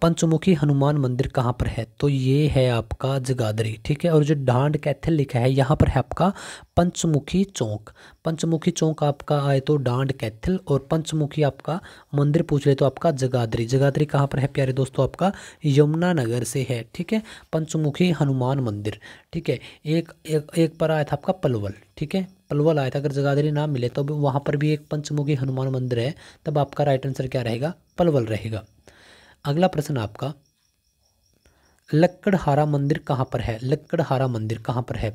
पंचमुखी हनुमान मंदिर कहाँ पर है। तो ये है आपका जगाधरी। ठीक है, और जो डांड कैथल लिखा है यहाँ पर है आपका पंचमुखी चौक। पंचमुखी चौक आपका आए तो डांड कैथल, और पंचमुखी आपका मंदिर पूछ ले तो आपका जगाधरी। जगाधरी कहाँ पर है प्यारे दोस्तों, आपका यमुनानगर से है। ठीक है, पंचमुखी हनुमान मंदिर। ठीक है, एक पर आया था आपका पलवल। ठीक है, पलवल आया था। अगर जगाधरी ना मिले तो वहाँ पर भी एक पंचमुखी हनुमान मंदिर है, तब आपका राइट आंसर क्या रहेगा, पलवल रहेगा। अगला प्रश्न आपका, लक्कड़हारा मंदिर कहाँ पर है? लक्कड़हारा मंदिर कहाँ पर है?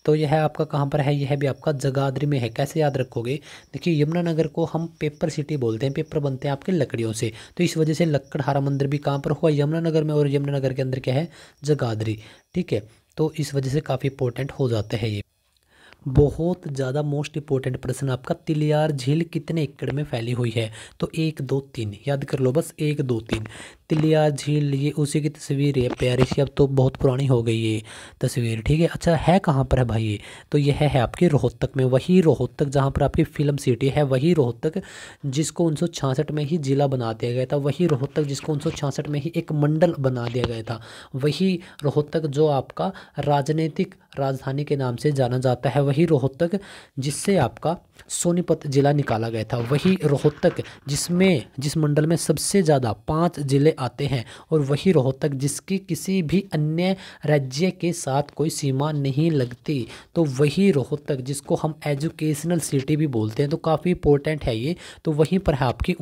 तो यह आपका कहाँ पर है? यह भी आपका जगाधरी में है। कैसे याद रखोगे? देखिए यमुनानगर को हम पेपर सिटी बोलते हैं, पेपर बनते हैं आपके लकड़ियों से, तो इस वजह से लक्कड़हारा मंदिर भी कहाँ पर हुआ? यमुनानगर में, और यमुनानगर के अंदर क्या है? जगाधरी। ठीक है, तो इस वजह से काफ़ी इंपॉर्टेंट हो जाता है ये। बहुत ज़्यादा मोस्ट इंपॉर्टेंट प्रश्न आपका, तिलियार झील कितने एकड़ में फैली हुई है? तो 1 2 3 याद कर लो, बस 1 2 3। तिलियार झील ये उसी की तस्वीर है प्यारी सी, अब तो बहुत पुरानी हो गई ये तस्वीर। ठीक है, अच्छा है कहाँ पर है भाई ये? तो यह है आपके रोहतक में, वही रोहतक जहाँ पर आपकी फिल्म सिटी है, वही रोहतक जिसको 1966 में ही जिला बना दिया गया था, वही रोहतक जिसको 1966 में ही एक मंडल बना दिया गया था, वही रोहतक जो आपका राजनीतिक राजधानी के नाम से जाना जाता है, वही रोहतक जिससे आपका सोनीपत जिला निकाला गया था, वही रोहतक जिस मंडल में सबसे ज़्यादा 5 जिले आते हैं, और वही रोहतक जिसकी किसी भी अन्य राज्य के साथ कोई सीमा नहीं लगती, तो वही रोहतक जिसको हम एजुकेशनल सिटी भी बोलते हैं, तो काफ़ी इंपॉर्टेंट है ये। तो वहीं पर है आपकी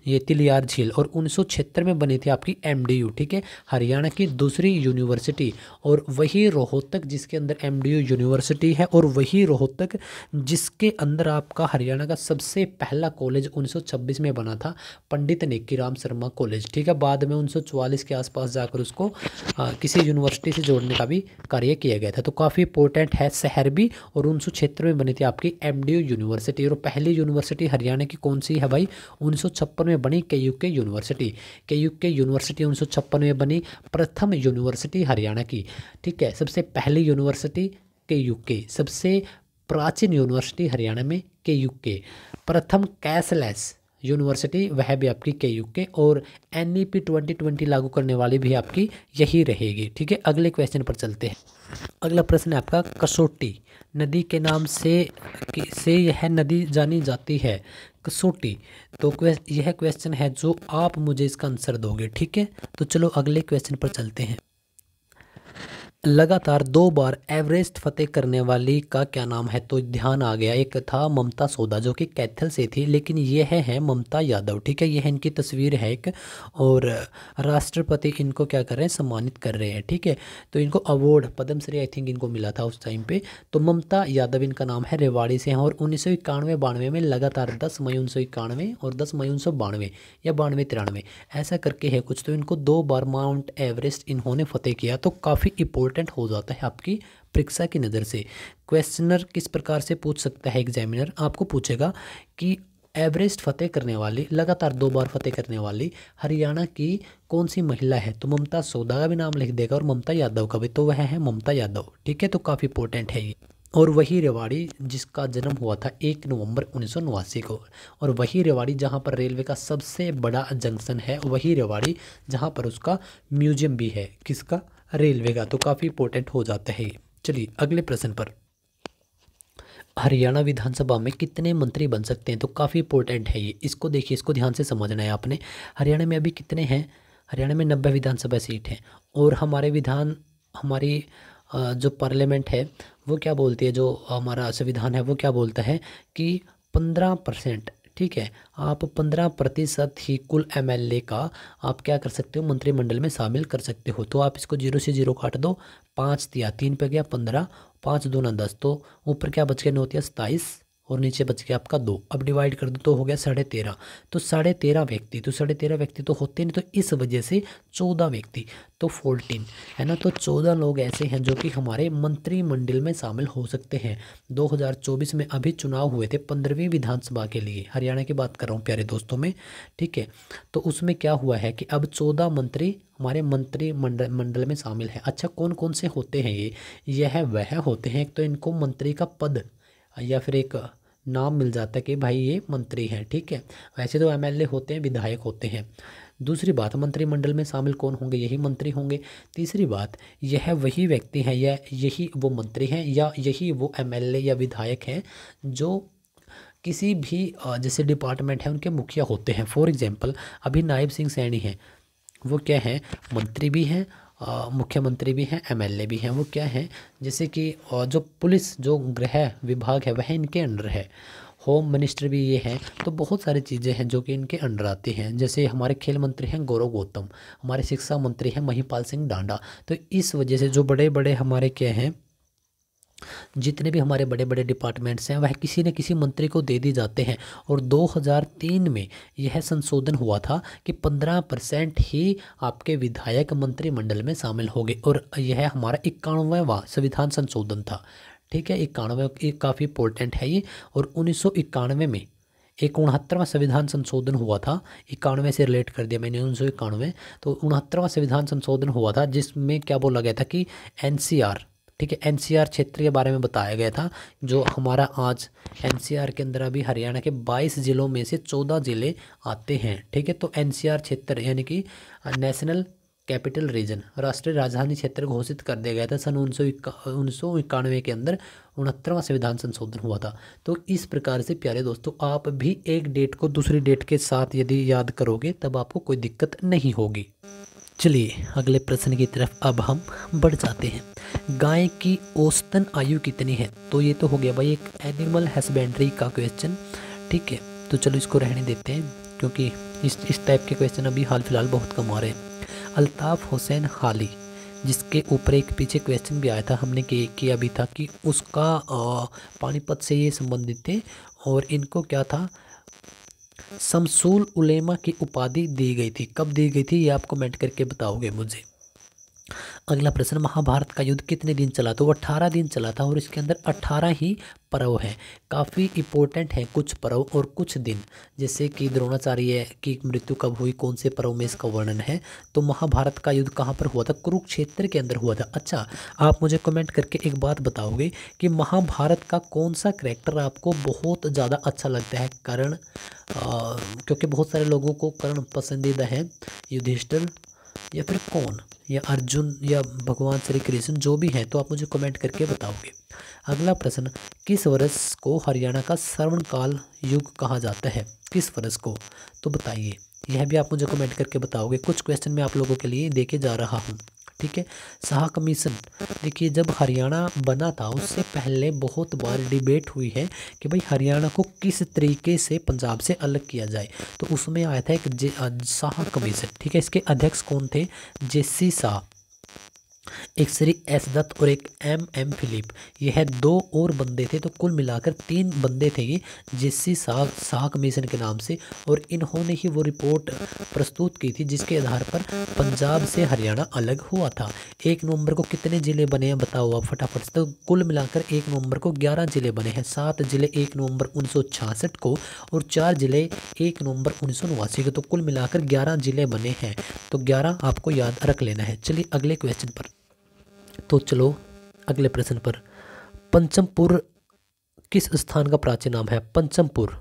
ये तिलियार झील, और 1976 में बनी थी आपकी MDU। ठीक है, हरियाणा की दूसरी यूनिवर्सिटी, और वही रोहतक जिसके अंदर MDU यूनिवर्सिटी है, और वही रोहतक जिसके अंदर आपका हरियाणा का सबसे पहला कॉलेज 1926 में बना था, पंडित नेकीराम शर्मा कॉलेज। ठीक है, बाद में 1944 के आसपास जाकर उसको किसी यूनिवर्सिटी से जोड़ने का भी कार्य किया गया था। तो काफ़ी इंपॉर्टेंट है शहर भी, और 1976 में बनी थी आपकी MDU यूनिवर्सिटी। और पहली यूनिवर्सिटी हरियाणा की कौन सी है भाई? 1956 में बनी KUK यूनिवर्सिटी। KUK यूनिवर्सिटी 1956 में बनी, प्रथम यूनिवर्सिटी हरियाणा की। ठीक है, सबसे पहली यूनिवर्सिटी KUK, सबसे प्राचीन यूनिवर्सिटी हरियाणा में KUK, प्रथम कैशलेस यूनिवर्सिटी वह भी आपकी KUK, और NEP 2020 लागू करने वाली भी आपकी यही रहेगी। ठीक है, अगले क्वेश्चन पर चलते हैं। अगला प्रश्न है आपका, कसौटी नदी के नाम से यह नदी जानी जाती है, कसौटी। तो यह क्वेश्चन है जो आप मुझे इसका आंसर दोगे। ठीक है, तो चलो अगले क्वेश्चन पर चलते हैं। लगातार 2 बार एवरेस्ट फतेह करने वाली का क्या नाम है? तो ध्यान आ गया, एक था ममता सोदा जो कि कैथल से थी, लेकिन यह है ममता यादव। ठीक है, यह इनकी तस्वीर है एक, और राष्ट्रपति इनको क्या कर रहे हैं? सम्मानित कर रहे हैं। ठीक है, तो इनको अवार्ड पद्मश्री आई थिंक इनको मिला था उस टाइम पे। तो ममता यादव इनका नाम है, रेवाड़ी से हैं, और 1991-92 में लगातार 10 मई 1991 और 10 मई 1992 या 92-93 ऐसा करके है कुछ, तो इनको 2 बार माउंट एवरेस्ट इन्होंने फतेह किया। तो काफ़ी इंपॉर्टेंट हो जाता है आपकी परीक्षा की नज़र से। क्वेश्चनर किस प्रकार से पूछ सकता है? एग्जामिनर आपको पूछेगा कि एवरेस्ट फतेह करने वाली, लगातार 2 बार फतेह करने वाली हरियाणा की कौन सी महिला है? तो ममता सोदा का भी नाम लिख देगा, और ममता यादव का भी, तो वह है ममता यादव। ठीक है, तो काफ़ी इंपॉर्टेंट है ये। और वही रेवाड़ी जिसका जन्म हुआ था 1 नवंबर 1989 को, और वही रेवाड़ी जहाँ पर रेलवे का सबसे बड़ा जंक्शन है, वही रेवाड़ी जहाँ पर उसका म्यूजियम भी है, किसका? रेलवे का। तो काफ़ी इंपॉर्टेंट हो जाता है। चलिए अगले प्रश्न पर, हरियाणा विधानसभा में कितने मंत्री बन सकते हैं? तो काफ़ी इंपॉर्टेंट है ये, इसको देखिए, इसको ध्यान से समझना है आपने। हरियाणा में अभी कितने हैं? हरियाणा में 90 विधानसभा सीट हैं, और हमारी जो पार्लियामेंट है वो क्या बोलती है, जो हमारा संविधान है वो क्या बोलता है कि 15%। ठीक है, आप 15% ही कुल MLA का आप क्या कर सकते हो? मंत्रिमंडल में शामिल कर सकते हो। तो आप इसको 0 से 0 काट दो, 5 दिया, 3 पे गया 15, 5 दूना 10, तो ऊपर क्या बच गया? 9 या 27, और नीचे बच गया आपका 2। अब डिवाइड कर दो तो हो गया 13.5। तो 13.5 व्यक्ति, तो 13.5 व्यक्ति तो होते नहीं, तो इस वजह से 14 व्यक्ति, तो 14 है ना। तो 14 लोग ऐसे हैं जो कि हमारे मंत्रिमंडल में शामिल हो सकते हैं। 2024 में अभी चुनाव हुए थे 15वीं विधानसभा के लिए, हरियाणा की बात कर रहा हूँ प्यारे दोस्तों में। ठीक है, तो उसमें क्या हुआ है कि अब 14 मंत्री हमारे मंत्रिमंडल में शामिल हैं। अच्छा, कौन कौन से होते हैं ये? यह वह होते हैं, एक तो इनको मंत्री का पद या फिर एक नाम मिल जाता है कि भाई ये मंत्री हैं। ठीक है, वैसे तो MLA होते हैं, विधायक होते हैं। दूसरी बात, मंत्रिमंडल में शामिल कौन होंगे? यही मंत्री होंगे। तीसरी बात, यह वही व्यक्ति हैं या यही वो मंत्री हैं या यही वो MLA या विधायक हैं जो किसी भी जैसे डिपार्टमेंट है उनके मुखिया होते हैं। फॉर एग्जांपल अभी नायब सिंह सैनी हैं, वो क्या हैं? मंत्री भी हैं, मुख्यमंत्री भी हैं, MLA भी हैं। वो क्या हैं? जैसे कि जो पुलिस, जो गृह विभाग है वह इनके अंडर है। होम मिनिस्टर भी ये हैं। तो बहुत सारी चीज़ें हैं जो कि इनके अंडर आती हैं। जैसे हमारे खेल मंत्री हैं गौरव गौतम, हमारे शिक्षा मंत्री हैं महिपाल सिंह डांडा। तो इस वजह से जो बड़े बड़े हमारे क्या हैं, जितने भी हमारे बड़े बड़े डिपार्टमेंट्स हैं वह किसी न किसी मंत्री को दे दी जाते हैं। और 2003 में यह संशोधन हुआ था कि 15% ही आपके विधायक मंत्रिमंडल में शामिल हो गए। और यह हमारा 91वां संविधान संशोधन था। ठीक है, 91 काफ़ी इंपॉर्टेंट है ये। और 1991 में एक 69वां संविधान संशोधन हुआ था। 91 से रिलेट कर दिया मैंने 1991। तो 69वां संविधान संशोधन हुआ था जिसमें क्या बोला गया था कि एनसीआर, ठीक है, एनसीआर क्षेत्र के बारे में बताया गया था। जो हमारा आज एनसीआर के अंदर अभी हरियाणा के 22 जिलों में से 14 जिले आते हैं। ठीक है, तो एनसीआर क्षेत्र यानी कि नेशनल कैपिटल रीजन, राष्ट्रीय राजधानी क्षेत्र घोषित कर दिया गया था सन 1991 के अंदर। 69वां संविधान संशोधन हुआ था। तो इस प्रकार से प्यारे दोस्तों आप भी एक डेट को दूसरी डेट के साथ यदि याद करोगे तब आपको कोई दिक्कत नहीं होगी। चलिए अगले प्रश्न की तरफ अब हम बढ़ जाते हैं। गाय की औसतन आयु कितनी है? तो ये तो हो गया भाई एक एनिमल हस्बेंड्री का क्वेश्चन। ठीक है, तो चलो इसको रहने देते हैं क्योंकि इस टाइप के क्वेश्चन अभी हाल फिलहाल बहुत कम आ रहे हैं। अल्ताफ हुसैन हाली, जिसके ऊपर एक पीछे क्वेश्चन भी आया था, हमने किया भी था कि उसका पानीपत से ये संबंधित थे और इनको क्या था, शमसूल उलेमा की उपाधि दी गई थी। कब दी गई थी ये आप कमेंट करके बताओगे मुझे। अगला प्रश्न, महाभारत का युद्ध कितने दिन चला? तो 18 दिन चला था और इसके अंदर 18 ही पर्व हैं। काफ़ी इंपॉर्टेंट हैं कुछ पर्व और कुछ दिन, जैसे कि द्रोणाचार्य की मृत्यु कब हुई, कौन से पर्व में इसका वर्णन है। तो महाभारत का युद्ध कहाँ पर हुआ था? कुरुक्षेत्र के अंदर हुआ था। अच्छा, आप मुझे कमेंट करके एक बात बताओगे कि महाभारत का कौन सा कैरेक्टर आपको बहुत ज़्यादा अच्छा लगता है? कर्ण, क्योंकि बहुत सारे लोगों को कर्ण पसंदीदा है, युधिष्ठिर या फिर कौन, या अर्जुन या भगवान श्री कृष्ण, जो भी है तो आप मुझे कमेंट करके बताओगे। अगला प्रश्न, किस वर्ष को हरियाणा का स्वर्णकाल युग कहा जाता है? किस वर्ष को? तो बताइए, यह भी आप मुझे कमेंट करके बताओगे। कुछ क्वेश्चन मैं आप लोगों के लिए देके जा रहा हूँ। ठीक है, शाह कमीशन, देखिए जब हरियाणा बना था उससे पहले बहुत बार डिबेट हुई है कि भाई हरियाणा को किस तरीके से पंजाब से अलग किया जाए। तो उसमें आया था एक शाह कमीशन। ठीक है, इसके अध्यक्ष कौन थे? जेसी शाह, एक श्री एस दत्त और एक एम फिलिप। यह 2 और बंदे थे, तो कुल मिलाकर 3 बंदे थे ये जेसी शाह कमीशन के नाम से। और इन्होंने ही वो रिपोर्ट प्रस्तुत की थी जिसके आधार पर पंजाब से हरियाणा अलग हुआ था। 1 नवंबर को कितने ज़िले बने हैं बताओ आप फटाफट से। तो कुल मिलाकर 1 नवंबर को 11 ज़िले बने हैं। 7 ज़िले 1 नवंबर 1966 को और 4 ज़िले 1 नवंबर 1989 को। तो कुल मिलाकर 11 ज़िले बने हैं। तो 11 आपको याद रख लेना है। चलिए अगले क्वेश्चन पर, तो चलो अगले प्रश्न पर। पंचमपुर किस स्थान का प्राचीन नाम है? पंचमपुर,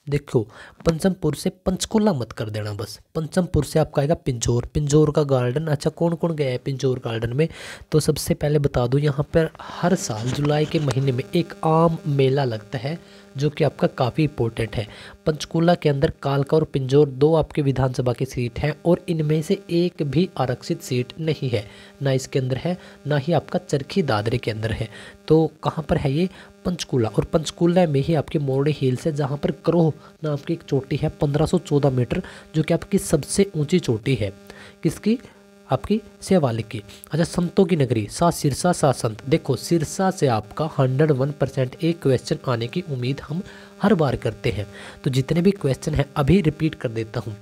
देखो पंचमपुर से पंचकुला मत कर देना बस। पंचमपुर से आपका आएगा पिंजौर, पिंजौर का गार्डन। अच्छा, कौन कौन गया है पिंजौर गार्डन में? तो सबसे पहले बता दूं, यहाँ पर हर साल जुलाई के महीने में एक आम मेला लगता है जो कि आपका काफ़ी इंपॉर्टेंट है। पंचकुला के अंदर कालका और पिंजौर 2 आपके विधानसभा की सीट हैं और इनमें से एक भी आरक्षित सीट नहीं है, ना इसके अंदर है ना ही आपका चरखी दादरी के अंदर है। तो कहाँ पर है ये? पंचकुला। और पंचकुला में ही आपकी मोरनी हिल्स है जहाँ पर करोह नाम की एक चोटी है 1514 मीटर, जो कि आपकी सबसे ऊंची चोटी है। किसकी? आपकी शिवालिक की। अच्छा, संतों की नगरी सा सिरसा सा संत। देखो सिरसा से आपका 101% एक क्वेश्चन आने की उम्मीद हम हर बार करते हैं। तो जितने भी क्वेश्चन हैं अभी रिपीट कर देता हूँ।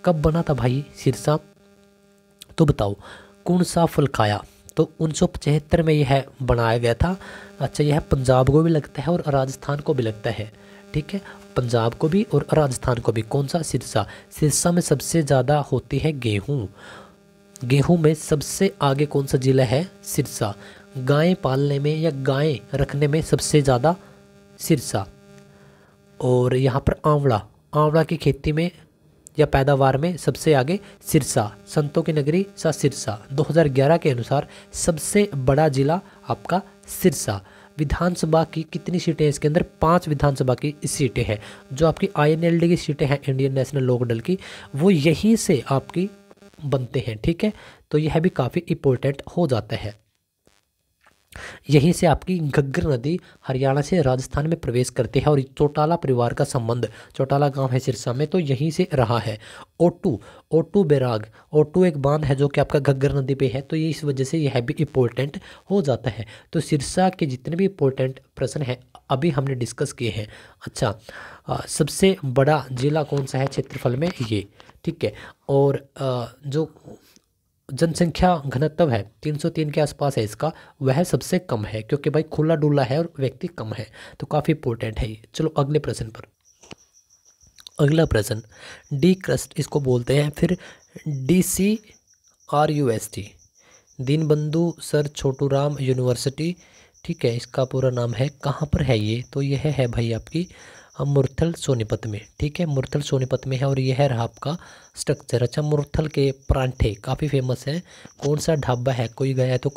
कब बना था भाई सिरसा? तो बताओ कौन सा फल खाया? तो 1975 में यह बनाया गया था। अच्छा, यह पंजाब को भी लगता है और राजस्थान को भी लगता है। ठीक है, पंजाब को भी और राजस्थान को भी। कौन सा? सिरसा। सिरसा में सबसे ज़्यादा होती है गेहूँ। गेहूं में सबसे आगे कौन सा जिला है? सिरसा। गाय पालने में या गाय रखने में सबसे ज़्यादा सिरसा। और यहाँ पर आंवला की खेती में या पैदावार में सबसे आगे सिरसा। संतों की नगरी सा सिरसा। 2011 के अनुसार सबसे बड़ा जिला आपका सिरसा। विधानसभा की कितनी सीटें हैं इसके अंदर? 5 विधानसभा की सीटें हैं। जो आपकी INLD की सीटें हैं, इंडियन नेशनल लोकदल की, वो यहीं से आपकी बनते हैं। ठीक है, तो यह भी काफ़ी इम्पोर्टेंट हो जाता है। यहीं से आपकी घग्गर नदी हरियाणा से राजस्थान में प्रवेश करती है और चौटाला परिवार का संबंध, चौटाला गांव है सिरसा में, तो यहीं से रहा है। ओटू बैराग, ओटू एक बांध है जो कि आपका घग्गर नदी पे है, तो ये इस वजह से यह भी इम्पोर्टेंट हो जाता है। तो सिरसा के जितने भी इम्पोर्टेंट प्रश्न हैं अभी हमने डिस्कस किए हैं। अच्छा, सबसे बड़ा जिला कौन सा है क्षेत्रफल में, ये ठीक है। और जो जनसंख्या घनत्व है 303 के आसपास है इसका, वह सबसे कम है क्योंकि भाई खुला डुला है और व्यक्ति कम है, तो काफ़ी इंपॉर्टेंट है ये। चलो अगले प्रश्न पर। अगला प्रश्न, डी क्रस्ट इसको बोलते हैं, फिर DCRUST, Deenbandhu sir Chhoturam university, ठीक है, इसका पूरा नाम है। कहाँ पर है ये, तो यह है भाई आपकी मुरथल सोनीपत में, ठीक है, मुरथल सोनीपत में है और यह रहा आपका स्ट्रक्चर। अच्छा, मुरथल के परांठे काफ़ी फेमस है, कौन सा ढाबा है, कोई गया है तो